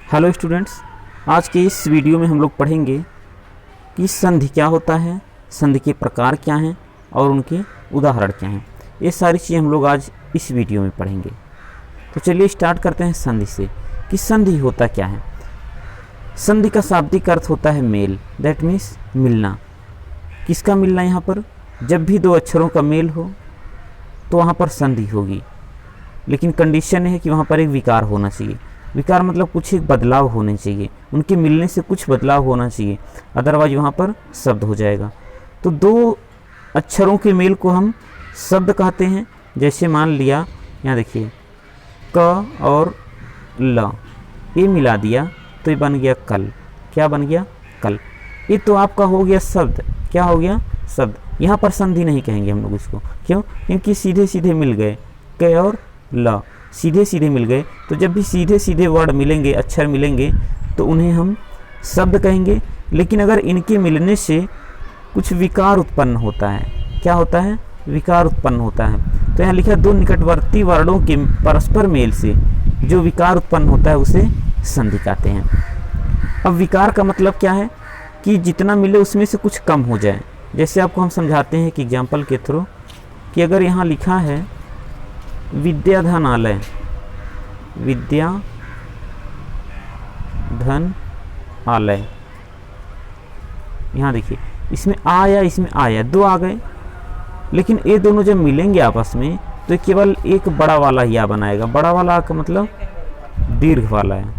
Hello students, आज के इस वीडियो में हम लोग पढ़ेंगे कि संधि क्या होता है, संधि के प्रकार क्या हैं और उनके उदाहरण क्या हैं। ये सारी चीज़ें हम लोग आज इस वीडियो में पढ़ेंगे। तो चलिए स्टार्ट करते हैं संधि से कि संधि होता क्या है। संधि का शाब्दिक अर्थ होता है मेल, दैट मीन्स मिलना। किसका मिलना? यहाँ पर जब भी दो अक्षरों का मेल हो तो वहाँ पर संधि होगी, लेकिन कंडीशन है कि वहाँ पर एक विकार होना चाहिए। विकार मतलब कुछ एक बदलाव होने चाहिए, उनके मिलने से कुछ बदलाव होना चाहिए, अदरवाइज वहाँ पर शब्द हो जाएगा। तो दो अक्षरों के मेल को हम शब्द कहते हैं। जैसे मान लिया यहाँ देखिए क और ल, ये मिला दिया तो ये बन गया कल। क्या बन गया? कल। ये तो आपका हो गया शब्द। क्या हो गया? शब्द। यहाँ पर संधि नहीं कहेंगे हम लोग इसको। क्यों? क्योंकि सीधे सीधे मिल गए, क और ल सीधे सीधे मिल गए। तो जब भी सीधे सीधे वर्ड मिलेंगे, अक्षर मिलेंगे, तो उन्हें हम शब्द कहेंगे। लेकिन अगर इनके मिलने से कुछ विकार उत्पन्न होता है, क्या होता है? विकार उत्पन्न होता है। तो यहाँ लिखा दो निकटवर्ती वर्णों के परस्पर मेल से जो विकार उत्पन्न होता है उसे संधि कहते हैं। अब विकार का मतलब क्या है? कि जितना मिले उसमें से कुछ कम हो जाए। जैसे आपको हम समझाते हैं कि एग्जाम्पल के थ्रू, कि अगर यहाँ लिखा है विद्याधनालय, विद्या धन आलय, यहाँ देखिए इसमें आया, इसमें आया, दो आ गए। लेकिन ये दोनों जब मिलेंगे आपस में तो केवल एक बड़ा वाला ही आ बनाएगा। बड़ा वाला का मतलब दीर्घ वाला है,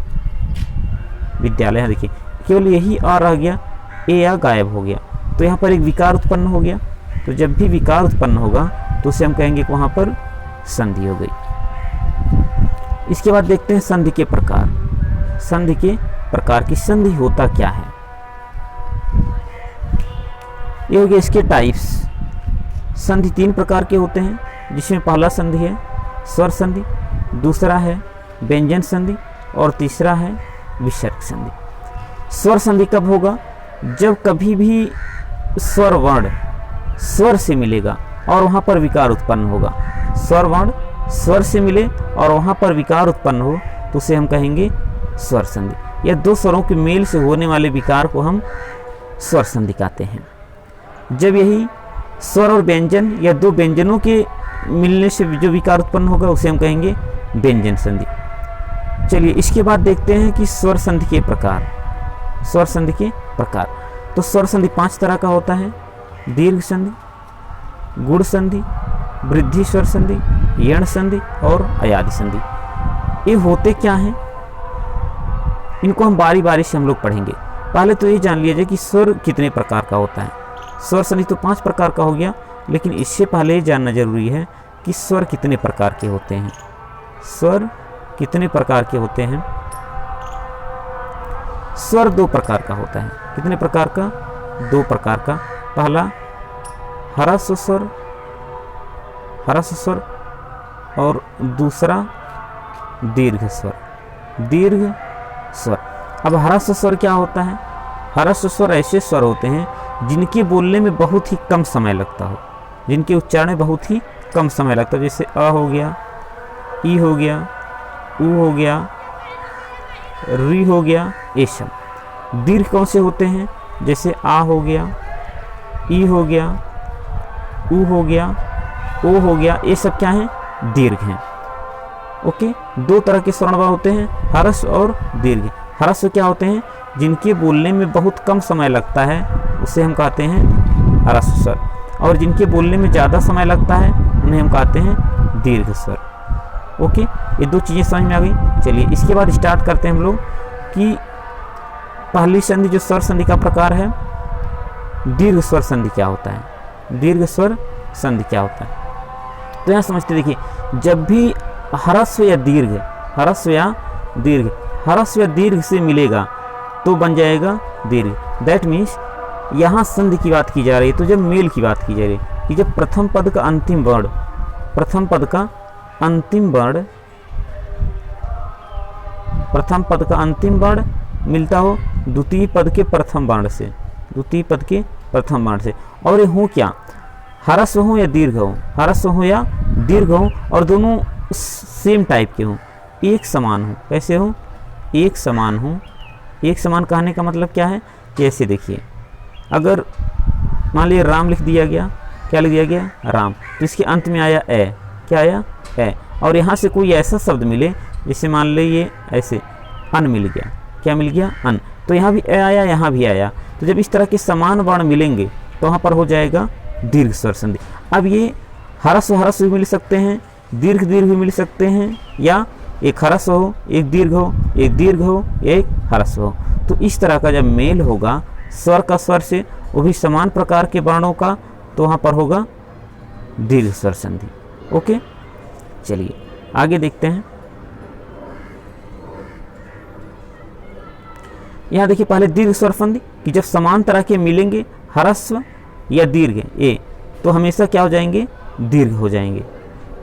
विद्यालय। यहाँ देखिए केवल यही आ रह गया, ए या गायब हो गया। तो यहाँ पर एक विकार उत्पन्न हो गया। तो जब भी विकार उत्पन्न होगा तो उसे हम कहेंगे कि वहाँ पर संधि हो गई। इसके बाद देखते हैं संधि के प्रकार। संधि के प्रकार की संधि होता क्या है, ये हो गया इसके टाइप्स। संधि तीन प्रकार के होते हैं, जिसमें पहला संधि है स्वर संधि, दूसरा है व्यंजन संधि और तीसरा है विसर्ग संधि। स्वर संधि कब होगा? जब कभी भी स्वर वर्ण स्वर से मिलेगा और वहाँ पर विकार उत्पन्न होगा। स्वर वर्ण स्वर से मिले और वहाँ पर विकार उत्पन्न हो तो उसे हम कहेंगे स्वर संधि। या दो स्वरों के मेल से होने वाले विकार को हम स्वर संधि कहते हैं। जब यही स्वर और व्यंजन या दो व्यंजनों के मिलने से जो विकार उत्पन्न होगा उसे हम कहेंगे व्यंजन संधि। चलिए इसके बाद देखते हैं कि स्वर संधि के प्रकार। स्वर संधि के प्रकार, तो स्वर संधि 5 तरह का होता है: दीर्घ संधि, गुण संधि, वृद्धि स्वर संधि, यण संधि और अयादि संधि। ये होते क्या हैं, इनको हम बारी बारी से हम लोग पढ़ेंगे। पहले तो ये जान लिया जाए कि स्वर कितने प्रकार का होता है। स्वर संधि तो 5 प्रकार का हो गया, लेकिन इससे पहले ये जानना जरूरी है कि स्वर कितने प्रकार के होते हैं। स्वर कितने प्रकार के होते हैं? स्वर 2 प्रकार का होता है। कितने प्रकार का? 2 प्रकार का। पहला ह्रस्व स्वर, ह्रस्व स्वर, और दूसरा दीर्घ स्वर, दीर्घ स्वर। अब ह्रस्व स्वर क्या होता है? ह्रस्व स्वर ऐसे स्वर होते हैं जिनके बोलने में बहुत ही कम समय लगता हो, जिनके उच्चारण में बहुत ही कम समय लगता है। जैसे अ हो गया, ई हो गया, उ हो गया, री हो गया, ये सब। दीर्घ कौन से होते हैं? जैसे आ हो गया, ई हो गया, उ हो गया, ओ हो गया, ये सब क्या हैं? दीर्घ हैं। ओके, 2 तरह के स्वर्ण होते हैं, ह्रस्व और दीर्घ। ह्रस्व क्या होते हैं? जिनके बोलने में बहुत कम समय लगता है, उसे हम कहते हैं ह्रस्व स्वर। और जिनके बोलने में ज़्यादा समय लगता है उन्हें हम कहते हैं दीर्घ स्वर। ओके, ये 2 चीज़ें समझ में आ गई। चलिए इसके बाद स्टार्ट करते हैं हम लोग कि पहली संधि जो स्वर संधि का प्रकार है, दीर्घ स्वर संधि क्या होता है। दीर्घ स्वर संधि क्या होता है? तो यहाँ समझते देखिए, जब भी ह्रस्व या दीर्घ, ह्रस्व या दीर्घ, ह्रस्व या दीर्घ से मिलेगा तो बन जाएगा दीर्घ। दैट मीन्स यहाँ संधि की बात की जा रही है, तो जब मेल की बात की जा रही है कि जब प्रथम पद का अंतिम वर्ण, प्रथम पद का अंतिम वर्ण, प्रथम पद का अंतिम वर्ण मिलता हो द्वितीय पद के प्रथम वर्ण से, द्वितीय पद के प्रथम वर्ण से। और ये हो क्या? ह्रस्व हो या दीर्घ हो, ह्रस्व हो या दीर्घ हो, और दोनों सेम टाइप के हों, एक समान हो। कैसे हो? एक समान हो। एक समान कहने का मतलब क्या है कि ऐसे देखिए, अगर मान लीजिए राम लिख दिया गया, क्या लिख दिया गया राम, तो इसके अंत में आया ए, क्या आया ए, और यहाँ से कोई ऐसा शब्द मिले जैसे मान लीजिए ऐसे अन मिल गया, क्या मिल गया अन, तो यहाँ भी ए आया, यहाँ भी आया। तो जब इस तरह के समान वर्ण मिलेंगे तो वहाँ पर हो जाएगा दीर्घ स्वर संधि। अब ये ह्रस्व भी मिल सकते हैं, दीर्घ भी मिल सकते हैं, या एक ह्रस्व हो एक दीर्घ हो, एक दीर्घ हो एक ह्रस्व हो। तो इस तरह का जब मेल होगा स्वर का स्वर से, वो भी समान प्रकार के वर्णों का, तो वहाँ पर होगा दीर्घ स्वर संधि। ओके, चलिए आगे देखते हैं। यहाँ देखिए पहले दीर्घ स्वर संधि कि जब समान तरह के मिलेंगे ह्रस्व या दीर्घ ए, तो हमेशा क्या हो जाएंगे दीर्घ हो जाएंगे।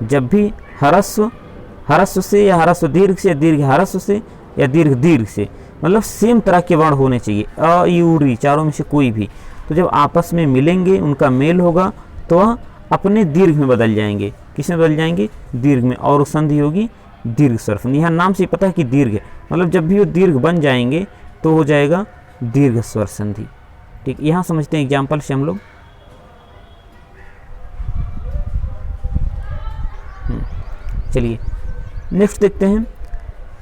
जब भी ह्रस्व से या ह्रस्व दीर्घ से, दीर्घ ह्रस्व से या दीर्घ से, मतलब सेम तरह के वर्ण होने चाहिए, अ ई उ री चारों में से कोई भी। तो जब आपस में मिलेंगे, उनका मेल होगा, तो वह अपने दीर्घ में बदल जाएंगे। किस में बदल जाएंगे दीर्घ में, और संधि होगी दीर्घ स्वर संधि। यहाँ नाम से पता है कि दीर्घ है, मतलब जब भी वो दीर्घ बन जाएंगे तो हो जाएगा दीर्घ स्वर संधि। ठीक, यहाँ समझते हैं एग्जाम्पल से हम लोग। चलिए नेक्स्ट देखते हैं।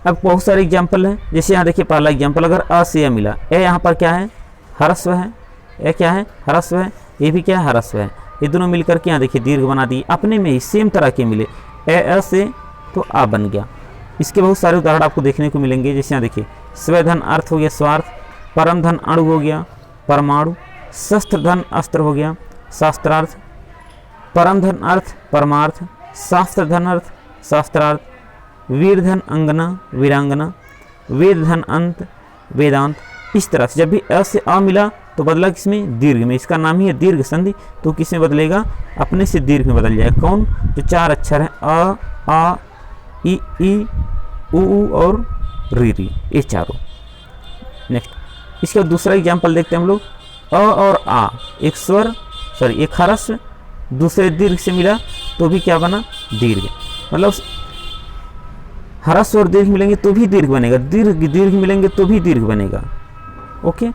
अब बहुत सारे एग्जाम्पल हैं, जैसे यहाँ देखिए पहला एग्जाम्पल, अगर अ से या मिला, ए यहाँ पर क्या है ह्रस्व है, ए क्या है ह्रस्व है, ये भी क्या है ह्रस्व है, ये दोनों मिलकर के यहाँ देखिए दीर्घ बना दिए, अपने में ही सेम तरह के मिले, ए अ से तो आ बन गया। इसके बहुत सारे उदाहरण आपको देखने को मिलेंगे, जैसे यहाँ देखिए स्वधन अर्थ हो गया स्वार्थ, परम धन अणु हो गया परमाणु, शस्त्र धन अस्त्र हो गया शास्त्रार्थ, परम धन अर्थ परमार्थ, शास्त्र धन अर्थ शास्त्रार्थ, वीर धन अंगना वीरांगना, वेद धन अंत वेदांत। इस तरह से जब भी अ से अ मिला तो बदला किसमें दीर्घ में, इसका नाम ही है दीर्घ संधि। तो किस में बदलेगा अपने से दीर्घ में बदल जाएगा। कौन, जो चार अक्षर हैं अ आ ई उ और री, ये चारों। नेक्स्ट इसके बाद दूसरा एग्जाम्पल देखते हैं हम लोग। अ और आ एक स्वर एक ह्रस्व दूसरे दीर्घ से मिला तो भी क्या बना दीर्घ, मतलब ह्रस्व और दीर्घ मिलेंगे तो भी दीर्घ बनेगा, दीर्घ मिलेंगे तो भी दीर्घ बनेगा। ओके,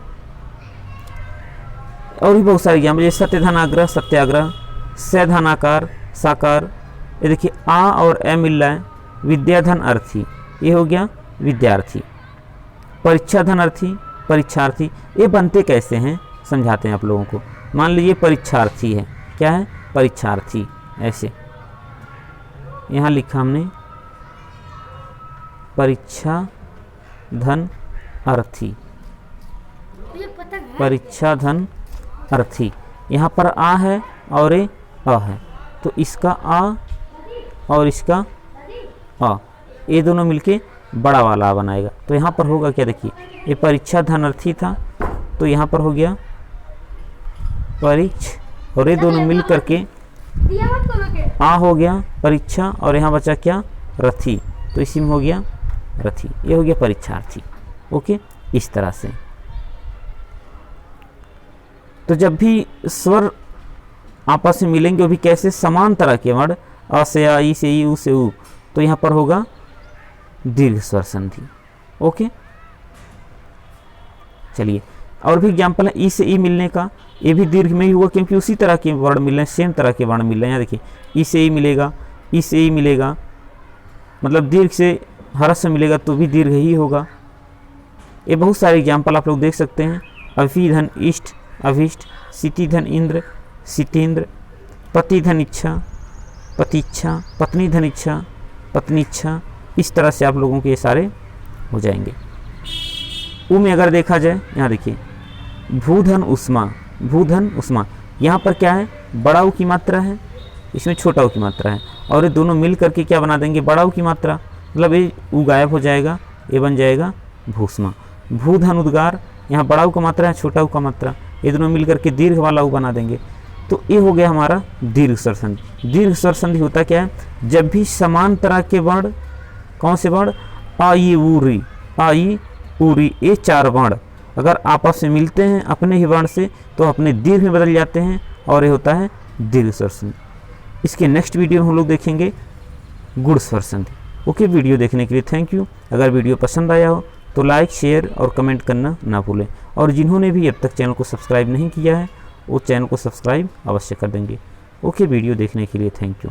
और भी बहुत सारे एग्जाम्पल, जैसे सत्यधनाग्रह सत्याग्रह, सैधनाकार साकार। ये देखिए आ और ए मिल रहा है, विद्याधन अर्थी, ये हो गया विद्यार्थी, परीक्षा धन अर्थी परीक्षार्थी। ये बनते कैसे हैं समझाते हैं आप लोगों को। मान लीजिए परीक्षार्थी है, क्या है परीक्षार्थी, ऐसे यहाँ लिखा हमने परीक्षा धन अर्थी, परीक्षा धन अर्थी। यहाँ पर आ है और ये अ है, तो इसका आ और इसका अ, ये दोनों मिलके बड़ा वाला आ बनाएगा। तो यहाँ पर होगा क्या, देखिए ये परीक्षा धनार्थी था, तो यहाँ पर हो गया परीक्ष, और ये दोनों मिल करके आ हो गया परीक्षा, और यहाँ बचा क्या रथी, तो इसी में हो गया रथी, ये हो गया परीक्षार्थी। ओके, इस तरह से। तो जब भी स्वर आपस में मिलेंगे वो भी कैसे समान तरह के वर्ण, अ से आ, ई से ई, उ से उ, तो यहाँ पर होगा दीर्घ स्वर संधि। ओके, चलिए और भी एग्जाम्पल है ई से ई मिलने का, ये भी दीर्घ में ही हुआ क्योंकि उसी तरह के वर्ण मिल रहे हैं, सेम तरह के वर्ण मिल रहे हैं। यहाँ देखिए ई से ई मिलेगा, ई से ई मिलेगा, मतलब दीर्घ से ह्रस्व मिलेगा तो भी दीर्घ ही होगा। ये बहुत सारे एग्जाम्पल आप लोग देख सकते हैं। अभिधन इष्ट अभिष्ट, सिति धन इंद्र सितेंद्र, पति धन इच्छा पतिच्छा, पत्नी धन इच्छा पत्नीच्छा। इस तरह से आप लोगों के ये सारे हो जाएंगे। उ में अगर देखा जाए, यहाँ देखिए भूधन उष्मा, भूधन उष्मा, यहाँ पर क्या है बड़ा उ की मात्रा है, इसमें छोटा उ की मात्रा है, और ये दोनों मिल करके क्या बना देंगे बड़ा उ की मात्रा, मतलब ये उ गायब हो जाएगा, ये बन जाएगा भूष्मा। भूधन उद्गार, यहाँ बड़ा उ का मात्रा है, छोटा उ का मात्रा, ये दोनों मिल करके दीर्घ वाला उ बना देंगे। तो ये हो गया हमारा दीर्घ स्वर संधि। दीर्घ स्वर संधि होता क्या है, जब भी समान तरह के वर्ण, कौन से वर्ण, आ ई उ री, आ ई उ री, ये चार वर्ण अगर आपस में मिलते हैं अपने ही वर्ण से तो अपने दीर्घ में बदल जाते हैं, और ये होता है दीर्घ स्वर संधि। इसके नेक्स्ट वीडियो में हम लोग देखेंगे गुण स्वर संधि। ओके, वीडियो देखने के लिए थैंक यू। अगर वीडियो पसंद आया हो तो लाइक, शेयर और कमेंट करना ना भूलें। और जिन्होंने भी अब तक चैनल को सब्सक्राइब नहीं किया है वो चैनल को सब्सक्राइब अवश्य कर देंगे। ओके, वीडियो देखने के लिए थैंक यू।